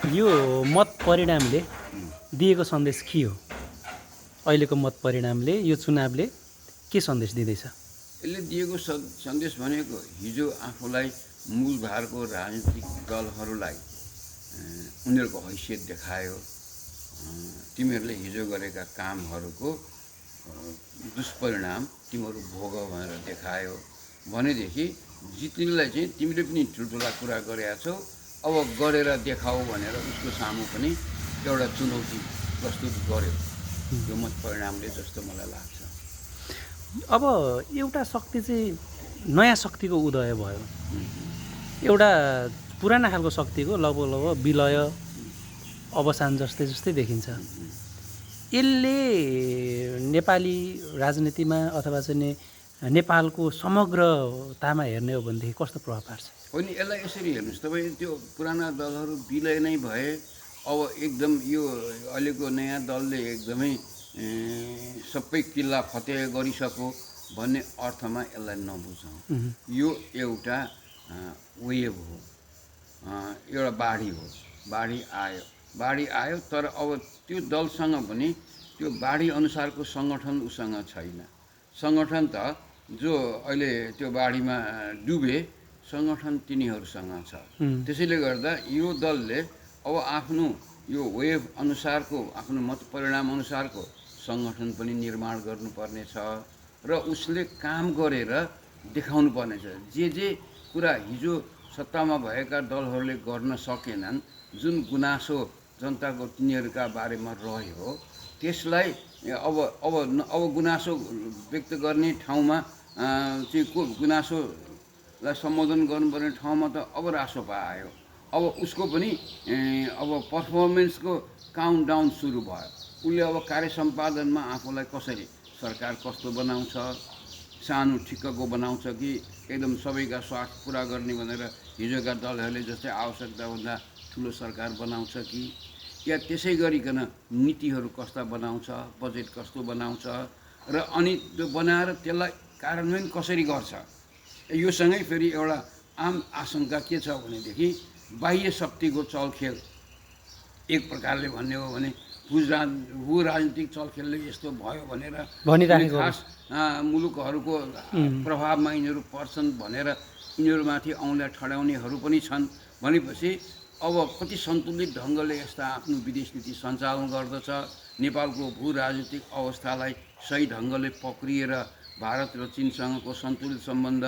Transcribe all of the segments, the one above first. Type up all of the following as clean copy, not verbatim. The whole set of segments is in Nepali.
यो मत परिणामले दिएको सन्देश के हो? अहिलेको मत परिणामले यो चुनावले के सन्देश दिँदैछ? यसले दिएको सन्देश भनेको हिजो आफूलाई मूलधारको राजनीतिक दलहरूलाई उनीहरूको हैसियत देखायो। तिमीहरूले हिजो गरेका कामहरूको दुष्परिणाम तिमीहरू भोग भनेर देखायो भनेदेखि जित्नेलाई चाहिँ तिमीले पनि ठुल्ठुला कुरा गरेका छौ, अब गरेर देखाऊ भनेर उसको सामु पनि एउटा चुनौती प्रस्तुत गर्यो यो मत परिणामले जस्तो मलाई लाग्छ। अब एउटा शक्ति चाहिँ नयाँ शक्तिको उदय भयो, एउटा पुराना खालको शक्तिको लगभग विलय अवसान जस्तै जस्तै देखिन्छ। यसले नेपाली राजनीतिमा अथवा चाहिँ नेपालको समग्रतामा हेर्ने हो भनेदेखि कस्तो प्रभाव पार्छ? होइन, यसलाई यसरी हेर्नुहोस्, तपाईँ त्यो पुराना दलहरू विलय नै भए अब एकदम यो अहिलेको नयाँ दलले एकदमै सबै किल्ला फतेह गरिसक्यो भन्ने अर्थमा यसलाई नबुझौँ। यो एउटा वेभ हो, एउटा बाढी हो। बाढी आयो तर अब त्यो दलसँग पनि त्यो बाढी अनुसारको सङ्गठन उसँग छैन। सङ्गठन त जो अहिले त्यो बाढीमा डुबे सङ्गठन तिनीहरूसँग छ। त्यसैले गर्दा यो दलले अब आफ्नो यो वेभ अनुसारको आफ्नो मत परिणाम अनुसारको सङ्गठन पनि निर्माण गर्नुपर्ने छ र उसले काम गरेर देखाउनु पर्नेछ। जे कुरा हिजो सत्तामा भएका दलहरूले गर्न सकेनन्, जुन गुनासो जनताको तिनीहरूका बारेमा रह्यो त्यसलाई अब गुनासो व्यक्त गर्ने ठाउँमा चाहिँ को गुनासोलाई सम्बोधन गर्नुपर्ने ठाउँमा त अब रासोपा आयो। अब उसको पनि अब पर्फर्मेन्सको काउन्टडाउन सुरु भयो। उसले अब कार्य सम्पादनमा आफूलाई कसरी सरकार कस्तो बनाउँछ, सानो ठिक्कको बनाउँछ कि एकदम सबैका स्वार्थ पुरा गर्ने भनेर हिजोका दलहरूले जस्तै आवश्यकताभन्दा ठुलो सरकार बनाउँछ कि, या त्यसै गरिकन नीतिहरू कस्ता बनाउँछ, बजेट कस्तो बनाउँछ र अनि त्यो बनाएर त्यसलाई कार्यान्वयन कसरी गर्छ। योसँगै फेरि एउटा आम आशंका के छ भनेदेखि बाह्य शक्तिको चलखेल, एक प्रकारले भन्ने हो भने भू राजनीतिक चलखेलले यस्तो भयो भनेर खास मुलुकहरूको प्रभावमा यिनीहरू पर्छन् भनेर यिनीहरूमाथि औँला ठड्याउनेहरू पनि छन्। भनेपछि अब कति सन्तुलित ढङ्गले यस्ता आफ्नो विदेश नीति सञ्चालन गर्दछ, नेपालको भू राजनीतिक अवस्थालाई सही ढङ्गले पक्रिएर भारत र चीनसँगको सन्तुलित सम्बन्ध,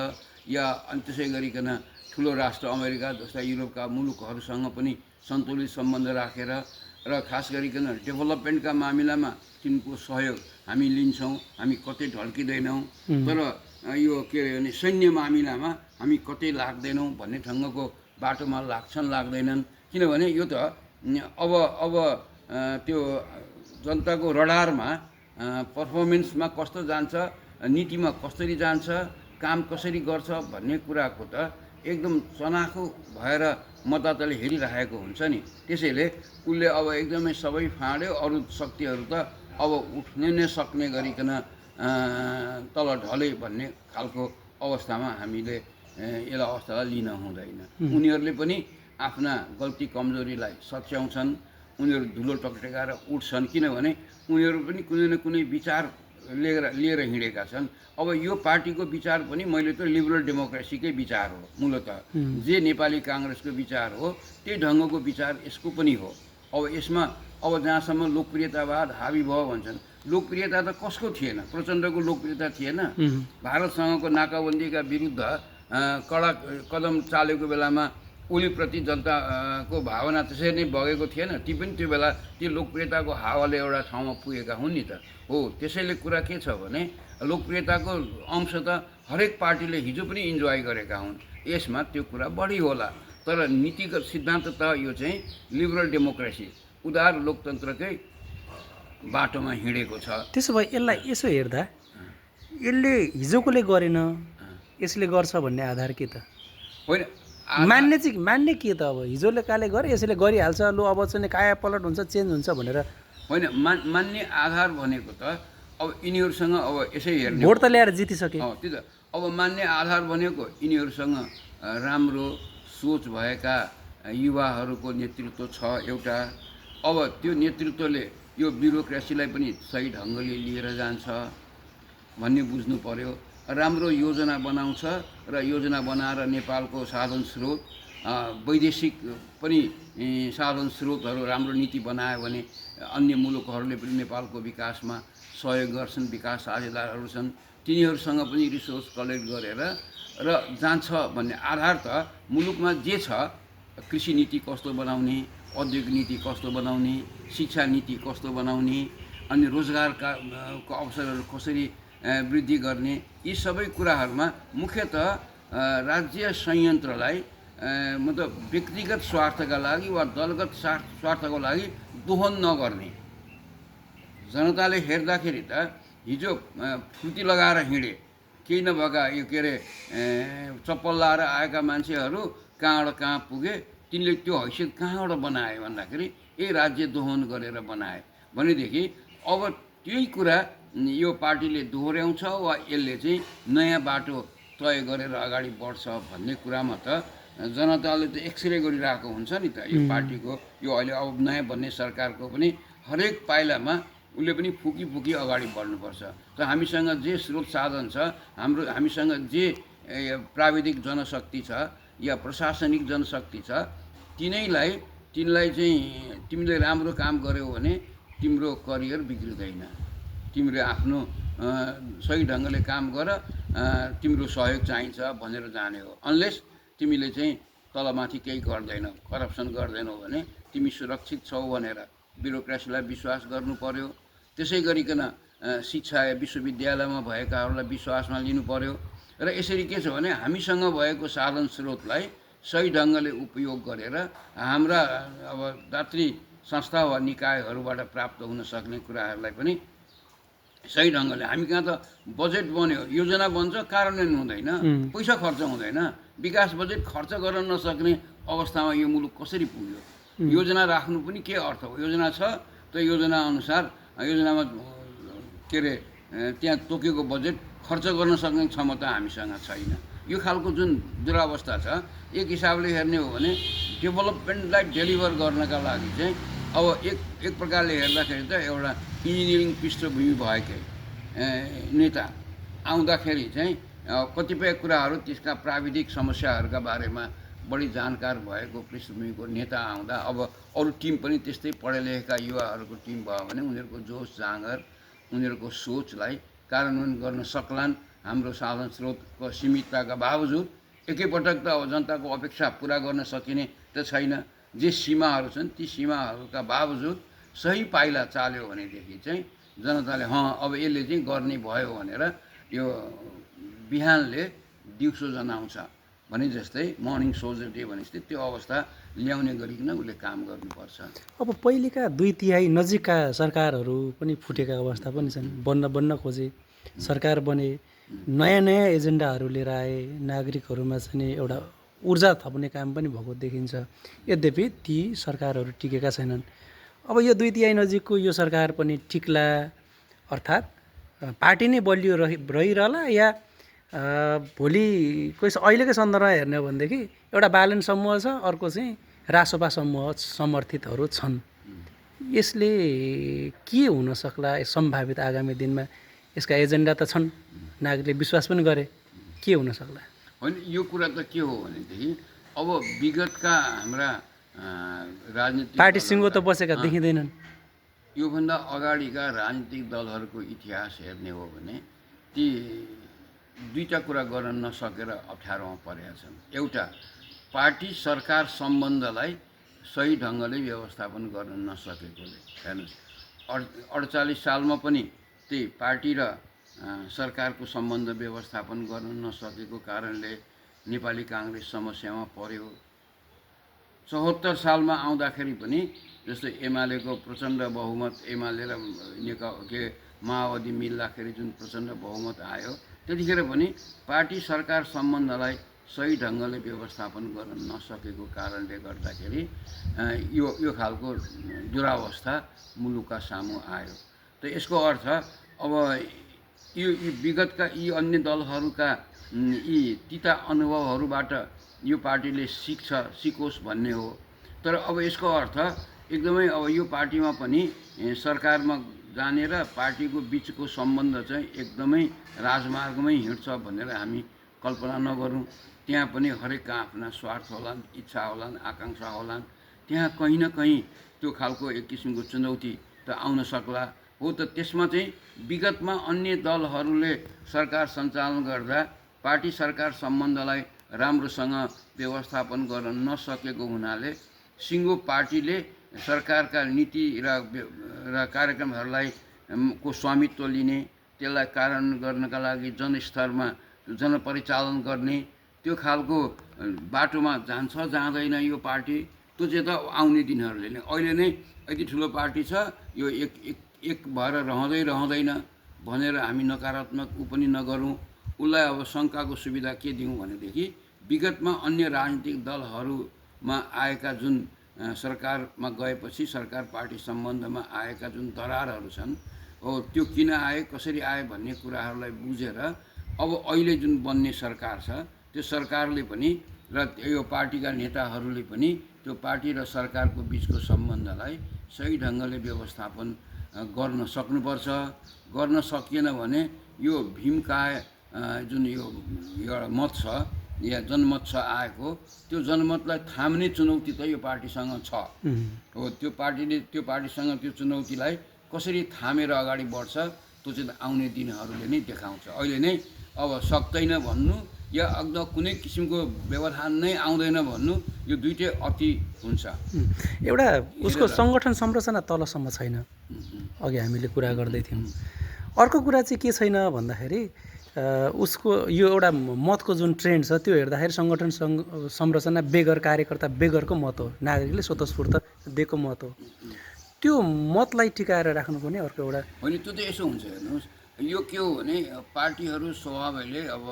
या अनि त्यसै गरिकन ठुलो राष्ट्र अमेरिका जस्ता युरोपका मुलुकहरूसँग पनि सन्तुलित सम्बन्ध राखेर र खास गरिकन डेभलपमेन्टका मामिलामा तिनको सहयोग हामी लिन्छौँ, हामी कतै ढल्किँदैनौँ, तर यो के अरे भने सैन्य मामिलामा हामी कतै लाग्दैनौँ भन्ने ढङ्गको बाटोमा लाग्छन् लाग्दैनन्। किनभने यो त अब त्यो जनताको रडारमा पर्फर्मेन्समा कस्तो जान्छ, नीतिमा कसरी जान्छ, काम कसरी गर्छ भन्ने कुराको त एकदम चनाखो भएर मतदाताले हेरिरहेको हुन्छ नि। त्यसैले उसले अब एकदमै सबै फाँड्यो, अरू शक्तिहरू त अब उठ्नै नसक्ने गरिकन तल ढले भन्ने खालको अवस्थामा हामीले यसलाई अवस्थालाई लिन हुँदैन। उनीहरूले पनि आफ्ना गल्ती कमजोरीलाई सच्याउँछन्, उनीहरू धुलो टकटकाएर उठ्छन्, किनभने उनीहरू पनि कुनै न कुनै विचार लिएर हिँडेका छन्। अब यो पार्टीको विचार पनि मैले त लिबरल डेमोक्रेसीकै विचार हो, मूलत जे नेपाली काङ्ग्रेसको विचार हो त्यही ढङ्गको विचार यसको पनि हो। अब यसमा अब जहाँसम्म लोकप्रियतावाद हाबी भयो भन्छन्, लोकप्रियता त कसको थिएन? प्रचण्डको लोकप्रियता थिएन? भारतसँगको नाकाबन्दीका विरुद्ध कडा कदम चालेको बेलामा उनीप्रति जनताको भावना त्यसरी नै बगेको थिएन? ती पनि त्यो बेला त्यो लोकप्रियताको हावाले एउटा ठाउँमा पुगेका हुन् नि त। हो, त्यसैले कुरा के छ भने लोकप्रियताको अंश त हरेक पार्टीले हिजो पनि इन्जोय गरेका हुन्, यसमा त्यो कुरा बढी होला। तर नीतिगत सिद्धान्त त यो चाहिँ लिबरल डेमोक्रेसी, उदार लोकतन्त्रकै बाटोमा हिँडेको छ। त्यसो भए यसलाई यसो हेर्दा यसले हिजोकोले गरेन, यसले गर्छ भन्ने आधार के त? होइन, मान्ने के त? अब हिजोले काले गरे यसले गरिहाल्छ, लु अब चाहिँ काया पलट हुन्छ, चेन्ज हुन्छ भनेर होइन। मान्ने आधार भनेको त अब यिनीहरूसँग अब यसै हेर्ने, भोट त ल्याएर जितिसके। त्यो त अब मान्ने आधार भनेको यिनीहरूसँग राम्रो सोच भएका युवाहरूको नेतृत्व छ एउटा। अब त्यो नेतृत्वले यो ब्युरोक्रेसीलाई पनि सही ढङ्गले लिएर जान्छ भन्ने बुझ्नु पर्यो। राम्रो योजना बनाउँछ र योजना बनाएर नेपालको साधन स्रोत वैदेशिक पनि साधन स्रोतहरू राम्रो नीति बनायो भने अन्य मुलुकहरूले पनि नेपालको विकासमा सहयोग गर्छन्। विकास साझेदारहरू छन्, तिनीहरूसँग पनि रिसोर्स कलेक्ट गरेर र जान्छ भन्ने आधार त मुलुकमा जे छ, कृषि नीति कस्तो बनाउने, औद्योगिक नीति कस्तो बनाउने, शिक्षा नीति कस्तो बनाउने, अनि रोजगारका अवसरहरू कसरी वृद्धि गर्ने, यी सबै कुराहरूमा मुख्यतः राज्य संयन्त्रलाई मतलब व्यक्तिगत स्वार्थका लागि वा दलगत स्वार्थको लागि दोहन नगर्ने। जनताले हेर्दाखेरि त हिजो फुर्ती लगाएर हिँडे, केही नभएका यो के अरे चप्पल लाएर आएका मान्छेहरू कहाँबाट कहाँ पुगे, तिनले त्यो हैसियत कहाँबाट बनाए भन्दाखेरि यही राज्य दोहन गरेर बनाए भनेदेखि अब त्यही कुरा यो पार्टीले दोहोऱ्याउँछ वा यसले चाहिँ नयाँ बाटो तय गरेर अगाडि बढ्छ भन्ने कुरामा त जनताले त एक्सरे गरिरहेको हुन्छ नि त। यो पार्टीको यो अहिले अब नयाँ बन्ने सरकारको पनि हरेक पाइलामा उसले पनि फुकी फुकी अगाडि बढ्नुपर्छ। त हामीसँग जे स्रोत साधन छ, हामीसँग जे प्राविधिक जनशक्ति छ या प्रशासनिक जनशक्ति छ, तिनलाई चाहिँ तिमीले राम्रो काम गर्यौ भने तिम्रो करियर बिग्रिँदैन। तिमीले आफ्नो सही ढङ्गले काम गर, तिम्रो सहयोग चाहिन्छ भनेर जाने हो। अनलेस तिमीले चाहिँ तलमाथि केही गर्दैनौ, करप्सन गर्दैनौ भने तिमी सुरक्षित छौ भनेर ब्युरोक्रेसीलाई विश्वास गर्नु पर्यो। त्यसै गरिकन शिक्षा विश्वविद्यालयमा भएकाहरूलाई विश्वासमा लिनु पर्यो। र यसरी के छ भने हामीसँग भएको साधन स्रोतलाई सही ढङ्गले उपयोग गरेर हाम्रा अब दात्री संस्था वा निकायहरूबाट प्राप्त हुन सक्ने कुराहरूलाई पनि सही ढङ्गले, हामी कहाँ त बजेट बन्यो, योजना बन्छ, कार्यान्वयन हुँदैन, पैसा खर्च हुँदैन। विकास बजेट खर्च गर्न नसक्ने अवस्थामा यो मुलुक कसरी पुग्यो? योजना राख्नु पनि के अर्थ हो? योजना छ, त्यो योजना अनुसार योजनामा के अरे त्यहाँ तोकेको बजेट खर्च गर्न सक्ने क्षमता हामीसँग छैन। यो खालको जुन दुरावस्था छ, एक हिसाबले हेर्ने हो भने डेभलपमेन्टलाई डेलिभर गर्नका लागि चाहिँ अब एक प्रकारले हेर्दाखेरि त एउटा इन्जिनियरिङ पृष्ठभूमि भएकै नेता आउँदाखेरि चाहिँ कतिपय कुराहरू त्यसका प्राविधिक समस्याहरूका बारेमा बढी जानकार भएको पृष्ठभूमिको नेता आउँदा अब अरू टिम पनि त्यस्तै पढे लेखेका युवाहरूको टिम भयो भने उनीहरूको जोस जाँगर, उनीहरूको सोचलाई कार्यान्वयन गर्न सक्लान्। हाम्रो साधन स्रोतको सीमितताका बावजुद एकैपटक त अब जनताको अपेक्षा पुरा गर्न सकिने त छैन। जे सीमाहरू छन् ती सीमाहरूका बावजुद सही पाइला चाल्यो भनेदेखि चाहिँ जनताले अब यसले चाहिँ गर्ने भयो भनेर यो बिहानले दिउँसो जनाउँछ भने जस्तै मर्निङ सोल्जर डे भने जस्तै त्यो अवस्था ल्याउने गरिकन उसले काम गर्नुपर्छ। अब पहिलेका 2/3 नजिकका सरकारहरू पनि फुटेका अवस्था पनि छन्। बन्न खोजे, सरकार बने, नयाँ एजेन्डाहरू लिएर आए, नागरिकहरूमा चाहिँ एउटा ऊर्जा थप्ने काम पनि भएको देखिन्छ। यद्यपि ती सरकारहरू टिकेका छैनन्। अब यो 2/3 नजिकको यो सरकार पनि टिक्ला, अर्थात् पार्टी नै बलियो रहिरहला या भोलिको अहिलेकै सन्दर्भमा हेर्ने हो भनेदेखि एउटा बालन समूह छ, अर्को चाहिँ रासोपा समूह समर्थितहरू छन्। यसले के हुन सक्ला सम्भावित आगामी दिनमा? यसका एजेन्डा त छन्, नागरिकले विश्वास पनि गरे, के हुन सक्ला? होइन, यो कुरा त के हो भनेदेखि अब विगतका हाम्रा राजनीतिक पार्टी सिङ्गो त बसेका देखिँदैनन्। योभन्दा अगाडिका राजनीतिक दलहरूको इतिहास हेर्ने हो भने ती दुईवटा कुरा गर्न नसकेर अप्ठ्यारोमा परेका छन्। एउटा, पार्टी सरकार सम्बन्धलाई सही ढङ्गले व्यवस्थापन गर्न नसकेकोले। हेर्नुहोस्, 48 सालमा पनि त्यही पार्टी र सरकारको सम्बन्ध व्यवस्थापन गर्न नसकेको कारणले नेपाली काङ्ग्रेस समस्यामा पर्यो। 74 सालमा आउँदाखेरि पनि जस्तो एमालेको प्रचण्ड बहुमत, एमाले र माओवादी मिल्दाखेरि जुन प्रचण्ड बहुमत आयो, त्यतिखेर पनि पार्टी सरकार सम्बन्धलाई सही ढङ्गले व्यवस्थापन गर्न नसकेको कारणले गर्दाखेरि यो खालको दुरावस्था मुलुकका सामु आयो। त यसको अर्थ अब यो विगतका यी अन्य दलहरूका यी तिता अनुभवहरूबाट यो पार्टीले सिकोस् भन्ने हो। तर अब यसको अर्थ एकदमै अब यो पार्टीमा पनि सरकारमा जाने र पार्टीको बिचको सम्बन्ध चाहिँ एकदमै राजमार्गमै हिँड्छ भनेर हामी कल्पना नगरौँ। त्यहाँ पनि हरेकका आफ्ना स्वार्थ होलान्, इच्छा होलान्, आकाङ्क्षा होलान्। त्यहाँ कहीँ न कहीँ त्यो खालको एक किसिमको चुनौती त आउन सक्ला। हो त त्यसमा चाहिँ विगतमा अन्य दलहरूले सरकार सञ्चालन गर्दा पार्टी सरकार सम्बन्धलाई राम्रोसँग व्यवस्थापन गर्न नसकेको हुनाले सिङ्गो पार्टीले सरकारका नीति र कार्यक्रमहरूलाई को स्वामित्व लिने, त्यसलाई कार्यान्वयन गर्नका लागि जनस्तरमा जनपरिचालन गर्ने त्यो खालको बाटोमा जान्छ जाँदैन यो पार्टी, त्यो चाहिँ त आउने दिनहरूले नै। अहिले नै यति ठुलो पार्टी छ, यो एक भएर रहँदैन भनेर हामी नकारात्मक पनि नगरौँ। उसलाई अब शङ्काको सुविधा के दिउँ भनेदेखि विगतमा अन्य राजनीतिक दलहरूमा आएका जुन सरकारमा गएपछि सरकार पार्टी सम्बन्धमा आएका जुन दरारहरू छन्, हो त्यो किन आए, कसरी आए भन्ने कुराहरूलाई बुझेर अब अहिले जुन बन्ने सरकार छ त्यो सरकारले पनि र यो पार्टीका नेताहरूले पनि त्यो पार्टी र सरकारको बिचको सम्बन्धलाई सही ढङ्गले व्यवस्थापन गर्न सक्नुपर्छ। गर्न सकिएन भने यो भीमकाय जुन यो एउटा मत छ या जनमत छ आएको, त्यो जनमतलाई थाम्ने चुनौती त यो पार्टीसँग छ। हो त्यो पार्टीसँग त्यो चुनौतीलाई कसरी थामेर अगाडि बढ्छ त्यो चाहिँ आउने दिनहरूले नै देखाउँछ। अहिले नै अब सक्दैन भन्नु या अग्द कुनै किसिमको व्यवधान नै आउँदैन भन्नु, यो दुइटै अति हुन्छ। एउटा उसको सङ्गठन संरचना तलसम्म छैन, अघि हामीले कुरा गर्दै थियौँ। अर्को कुरा चाहिँ के छैन भन्दाखेरि उसको यो एउटा मतको जुन ट्रेन्ड छ त्यो हेर्दाखेरि सङ्गठन संरचना बेगर, कार्यकर्ता बेगरको मत हो, नागरिकले स्वतस्फूर्त दिएको मत हो। त्यो मतलाई टिकाएर राख्नुपर्ने अर्को एउटा होइन। त्यो त यसो हुन्छ, हेर्नुहोस् यो के हो भने पार्टीहरू स्वभावले अब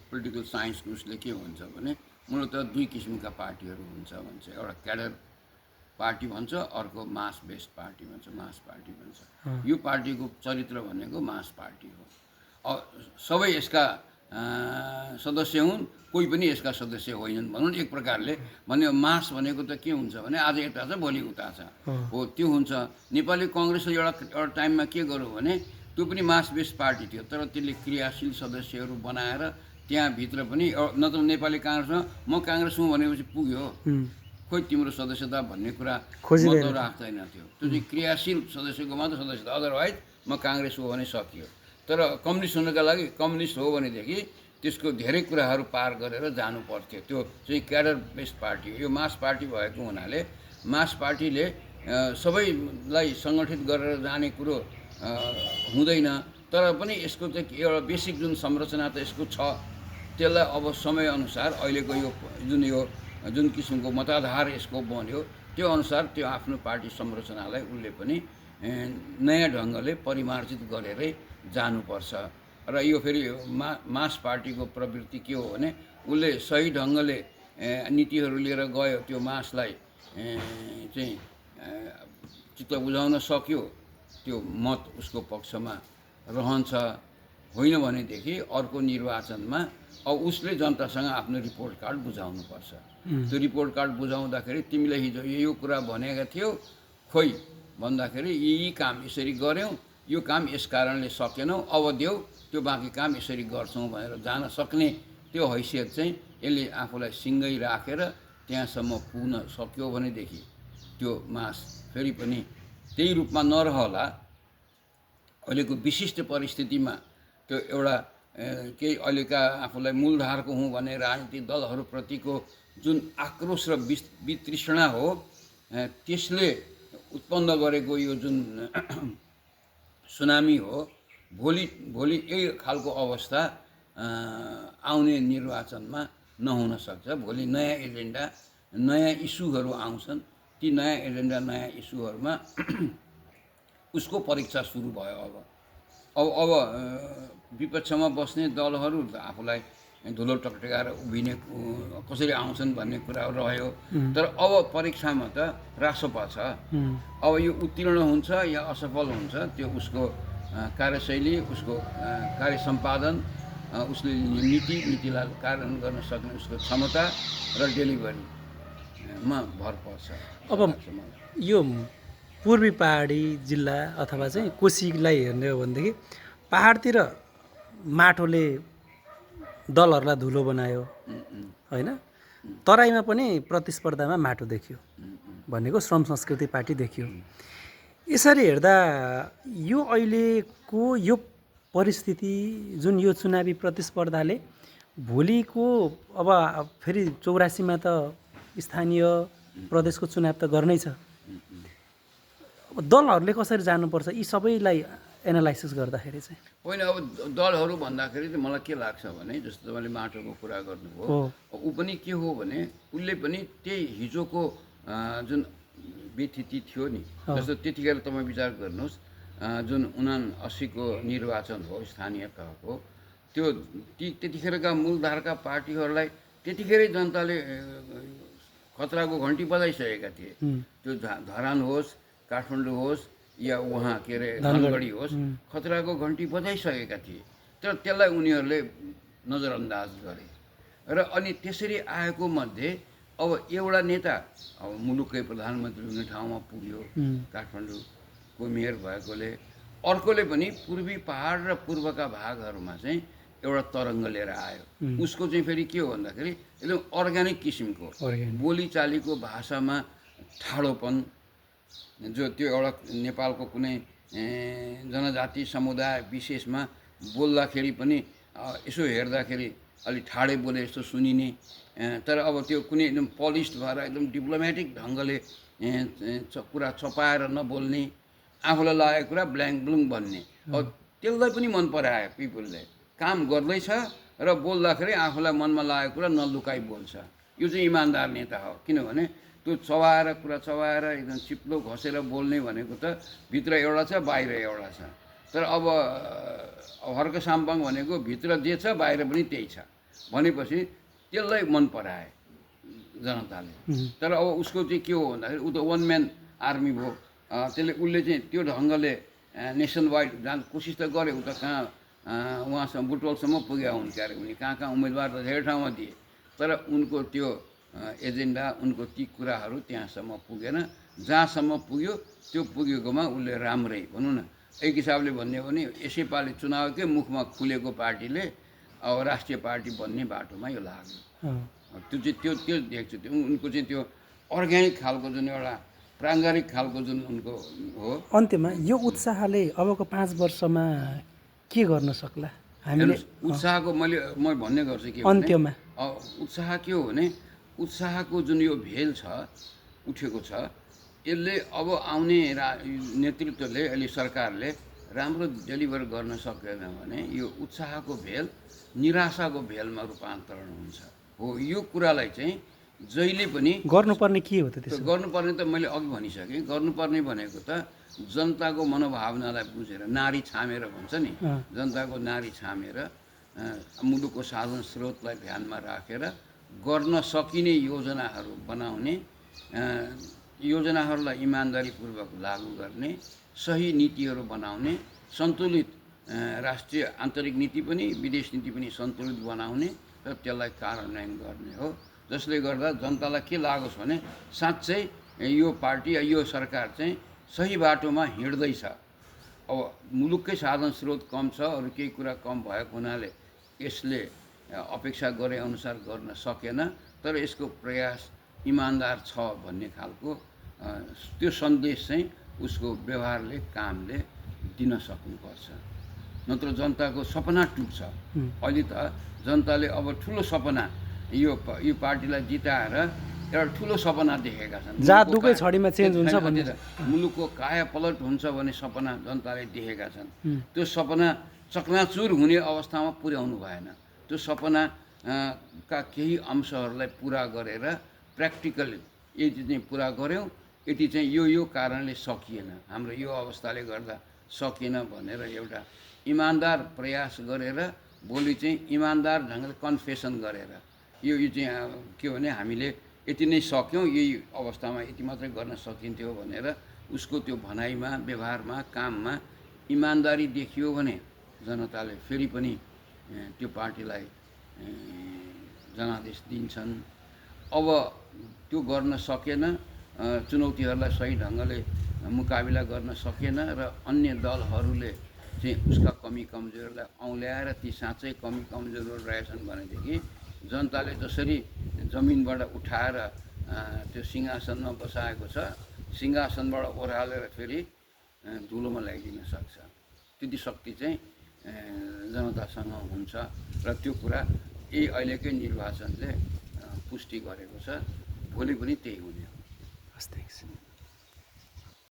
पोलिटिकल साइन्सको उसले के भन्छ भने मूलत दुई किसिमका पार्टीहरू हुन्छ भन्छ। एउटा क्याडर पार्टी भन्छ, अर्को मास बेस्ड पार्टी भन्छ, मास पार्टी भन्छ। यो पार्टीको चरित्र भनेको मास पार्टी हो। सबै यसका सदस्य हुन्, कोही पनि यसका सदस्य होइनन् भनौँ एक प्रकारले। भने मास भनेको त के हुन्छ भने आज यता छ भोलि उता छ, हो त्यो हुन्छ। नेपाली कङ्ग्रेसले एउटा टाइममा के गर्यो भने त्यो पनि मास बेस्ड पार्टी थियो, तर त्यसले क्रियाशील सदस्यहरू बनाएर त्यहाँभित्र पनि नत्र नेपाली काङ्ग्रेसमा म काङ्ग्रेस हुँ भनेपछि पुग्यो, खोइ तिम्रो सदस्यता भन्ने कुरा मतलब राख्दैन थियो। त्यो चाहिँ क्रियाशील सदस्यको मात्र सदस्यता, अदरवाइज म काङ्ग्रेस हो भने सकियो। तर कम्युनिस्ट हुनका लागि कम्युनिस्ट हो भनेदेखि त्यसको धेरै कुराहरू पार गरेर जानु पर्थ्यो। त्यो चाहिँ क्याडर बेस्ड पार्टी हो। यो मास पार्टी भएको हुनाले मास पार्टीले सबैलाई सङ्गठित गरेर जाने कुरो हुँदैन। तर पनि यसको चाहिँ एउटा बेसिक जुन संरचना त यसको छ, त्यसलाई अब समयअनुसार अहिलेको यो जुन किसिमको मताधार यसको बन्यो त्यो अनुसार त्यो आफ्नो पार्टी संरचनालाई उसले पनि नयाँ ढङ्गले परिमार्जित गरेरै जानुपर्छ। र यो फेरि मास पार्टीको प्रवृत्ति के हो भने उसले सही ढङ्गले नीतिहरू लिएर गयो, त्यो मासलाई चाहिँ चित्त बुझाउन सक्यो, त्यो मत उसको पक्षमा रहन्छ। होइन भनेदेखि अर्को निर्वाचनमा अब उसले जनतासँग आफ्नो रिपोर्ट कार्ड बुझाउनुपर्छ। त्यो रिपोर्ट कार्ड बुझाउँदाखेरि तिमीले हिजो यो कुरा भनेका थियौ, खोइ भन्दाखेरि यी काम यसरी गऱ्यौँ, यो काम यस कारणले सकेनौँ, अब देऊ त्यो बाँकी काम यसरी गर्छौँ भनेर जान सक्ने त्यो हैसियत चाहिँ यसले आफूलाई सिङ्गै राखेर त्यहाँसम्म पुग्न सक्यो भनेदेखि त्यो मास फेरि पनि त्यही रूपमा नरहला। अहिलेको विशिष्ट परिस्थितिमा त्यो एउटा केही अहिलेका आफूलाई मूलधारको हुँ भन्ने राजनीतिक दलहरूप्रतिको जुन आक्रोश र वितृष्णा हो, त्यसले उत्पन्न गरेको यो जुन सुनामी हो, भोलि यही खालको अवस्था आउने निर्वाचनमा नहुन सक्छ। भोलि नयाँ एजेन्डा, नयाँ इस्युहरू आउँछन्, ती नयाँ एजेन्डा, नयाँ इस्युहरूमा उसको परीक्षा सुरु भयो। अब विपक्षमा बस्ने दलहरू आफूलाई धुलो टकटकाएर उभिने कसरी आउँछन् भन्ने कुरा रह्यो। तर अब परीक्षामा त रासोपा छ। अब यो उत्तीर्ण हुन्छ या असफल हुन्छ त्यो उसको कार्यशैली, उसको कार्य सम्पादन उसले नीतिलाई कार्यान्वयन गर्न सक्ने उसको क्षमता र डेलिभरीमा भर पर्छ। अब यो पूर्वी पहाडी जिल्ला अथवा चाहिँ कोसीलाई हेर्ने हो भनेदेखि पहाडतिर माटोले दलहरूलाई धुलो बनायो होइन, तराईमा पनि प्रतिस्पर्धामा माटो देखियो भनेको श्रम संस्कृति पार्टी देखियो। यसरी हेर्दा यो अहिलेको यो परिस्थिति जुन यो चुनावी प्रतिस्पर्धाले भोलिको अब फेरि 84मा त स्थानीय प्रदेशको चुनाव त गर्नै छ, अब दलहरूले कसरी जानुपर्छ यी सबैलाई एनालाइसिस गर्दाखेरि चाहिँ? होइन, अब दलहरू भन्दाखेरि चाहिँ मलाई के लाग्छ भने जस्तो तपाईँले माटोको कुरा गर्नुभयो, ऊ पनि के हो भने उसले पनि त्यही हिजोको जुन व्यथिति थियो नि, जस्तो त्यतिखेर तपाईँ विचार गर्नुहोस् जुन 79को निर्वाचन हो स्थानीय तहको, त्यो त्यतिखेरका मूलधारका पार्टीहरूलाई त्यतिखेरै जनताले खतराको घन्टी बजाइसकेका थिए। त्यो धरान होस्, काठमाडौँ होस् या उहाँ के अरे धनगढी होस्, खतराको घन्टी बजाइसकेका थिए, तर त्यसलाई उनीहरूले नजरअन्दाज गरे। र अनि त्यसरी आएको मध्ये अब एउटा नेता अब मुलुककै प्रधानमन्त्री हुने ठाउँमा पुग्यो, काठमाडौँको मेयर भएकोले, अर्कोले पनि पूर्वी पहाड र पूर्वका भागहरूमा चाहिँ एउटा तरङ्ग लिएर आयो। उसको चाहिँ फेरि के हो भन्दाखेरि एकदम अर्ग्यानिक किसिमको बोलीचालीको भाषामा ठाडोपन, जो त्यो एउटा नेपालको कुनै जनजाति समुदाय विशेषमा बोल्दाखेरि पनि यसो हेर्दाखेरि अलि ठाडै बोले जस्तो सुनिने, तर अब त्यो कुनै एकदम पलिस्ड भएर एकदम डिप्लोमेटिक ढङ्गले कुरा छपाएर नबोल्ने, आफूलाई लागेको कुरा ब्ल्याङ्क ब्लुङ भन्ने, अब त्यसलाई पनि मन परायो पिपुलले। काम गर्दैछ र बोल्दाखेरि आफूलाई मनमा लागेको कुरा नलुकाइ बोल्छ, यो चाहिँ इमान्दार नेता हो। किनभने त्यो कुरा चबाएर एकदम चिप्लो घसेर बोल्ने भनेको त भित्र एउटा छ बाहिर एउटा छ, तर अब हर्क साम्पाङ भनेको भित्र जे छ बाहिर पनि त्यही छ भनेपछि त्यसलाई मन पराए जनताले। तर अब उसको चाहिँ के हो भन्दाखेरि ऊ त वान म्यान आर्मी भयो, उसले चाहिँ त्यो ढङ्गले नेसन वाइड जान कोसिस त गरे। ऊ त कहाँ उहाँसम्म बुटवलसम्म पुग्यो हुन् क्यारे, उनी कहाँ उम्मेदवार त धेरै ठाउँमा दिए, तर उनको त्यो एजेन्डा, उनको ती कुराहरू त्यहाँसम्म पुगेन। जहाँसम्म पुग्यो त्यो पुगेकोमा उसले राम्रै भनौँ न, एक हिसाबले भन्यो भने यसैपालि चुनावकै मुखमा खुलेको पार्टीले अब राष्ट्रिय पार्टी बन्ने बाटोमा यो लाग्यो। त्यो देख्छु, त्यो उनको चाहिँ त्यो अर्ग्यानिक खालको जुन एउटा प्राङ्गारिक खालको जुन उनको हो। अन्त्यमा यो उत्साहले अबको 5 वर्षमा के गर्न सक्ला हामीले? उत्साहको म भन्ने गर्छु के अन्त्यमा उत्साह के हो भने उत्साहको जुन यो भेल छ उठेको छ, यसले अब आउने नेतृत्वले अहिले सरकारले राम्रो डेलिभर गर्न सकेन भने यो उत्साहको भेल निराशाको भेलमा रूपान्तरण हुन्छ। हो, यो कुरालाई चाहिँ जहिले पनि गर्नुपर्ने के हो त? त्यसो गर्नुपर्ने त मैले अघि भनिसकेँ, गर्नुपर्ने भनेको त जनताको मनोभावनालाई बुझेर, नारी छामेर भन्छ नि, जनताको नारी छामेर मुलुकको साधन स्रोतलाई ध्यानमा राखेर गर्न सकिने योजनाहरू बनाउने, योजनाहरूलाई इमान्दारीपूर्वक लागू गर्ने, सही नीतिहरू बनाउने, सन्तुलित राष्ट्रिय आन्तरिक नीति पनि विदेश नीति पनि सन्तुलित बनाउने र त्यसलाई कार्यान्वयन गर्ने हो। जसले गर्दा जनतालाई के लागोस् भने साँच्चै यो पार्टी यो सरकार चाहिँ सही बाटोमा हिँड्दैछ। अब मुलुककै साधन स्रोत कम छ, अरू केही कुरा कम भएको हुनाले यसले अपेक्षा गरे अनुसार गर्न सकेन, तर यसको प्रयास इमान्दार छ भन्ने खालको त्यो सन्देश चाहिँ उसको व्यवहारले, कामले दिन सक्नुपर्छ, नत्र जनताको सपना टुट्छ। अहिले त जनताले अब ठुलो सपना यो पार्टीलाई जिताएर एउटा ठुलो सपना देखेका छन्। जादुकै छडीमा चेन्ज हुन्छ भन्ने, मुलुकको काया पलट हुन्छ भन्ने सपना जनताले देखेका छन्। त्यो सपना चकनाचुर हुने अवस्थामा पुर्याउनु भएन। त्यो सपना का केही अंशहरूलाई पुरा गरेर प्र्याक्टिकल यति चाहिँ पुरा गऱ्यौँ, यति चाहिँ यो कारणले सकिएन, हाम्रो यो अवस्थाले गर्दा सकिएन भनेर एउटा इमान्दार प्रयास गरेर भोलि चाहिँ इमान्दार ढङ्गले कन्फेसन गरेर यो चाहिँ के भने हामीले यति नै सक्यौँ, यही अवस्थामा यति मात्रै गर्न सकिन्थ्यो भनेर उसको त्यो भनाइमा, व्यवहारमा, काममा इमान्दारी देखियो भने जनताले फेरि पनि त्यो पार्टीलाई जनादेश दिन्छन्। अब त्यो गर्न सकेन, चुनौतीहरूलाई सही ढङ्गले मुकाबिला गर्न सकेन र अन्य दलहरूले चाहिँ उसका कमी कमजोरीलाई औँल्याएर ती साँच्चै कमी कमजोरहरू रहेछन् भनेदेखि जनताले जसरी जमिनबाट उठाएर त्यो सिंहासनमा बसाएको छ, सिंहासनबाट ओह्रालेर फेरि धुलोमा ल्याइदिन सक्छ। त्यति शक्ति चाहिँ जनतासँग हुन्छ र त्यो कुरा यही अहिलेकै निर्वाचनले पुष्टि गरेको छ। भोलि पनि त्यही हुने हो। हस्, थ्याङ्क्स।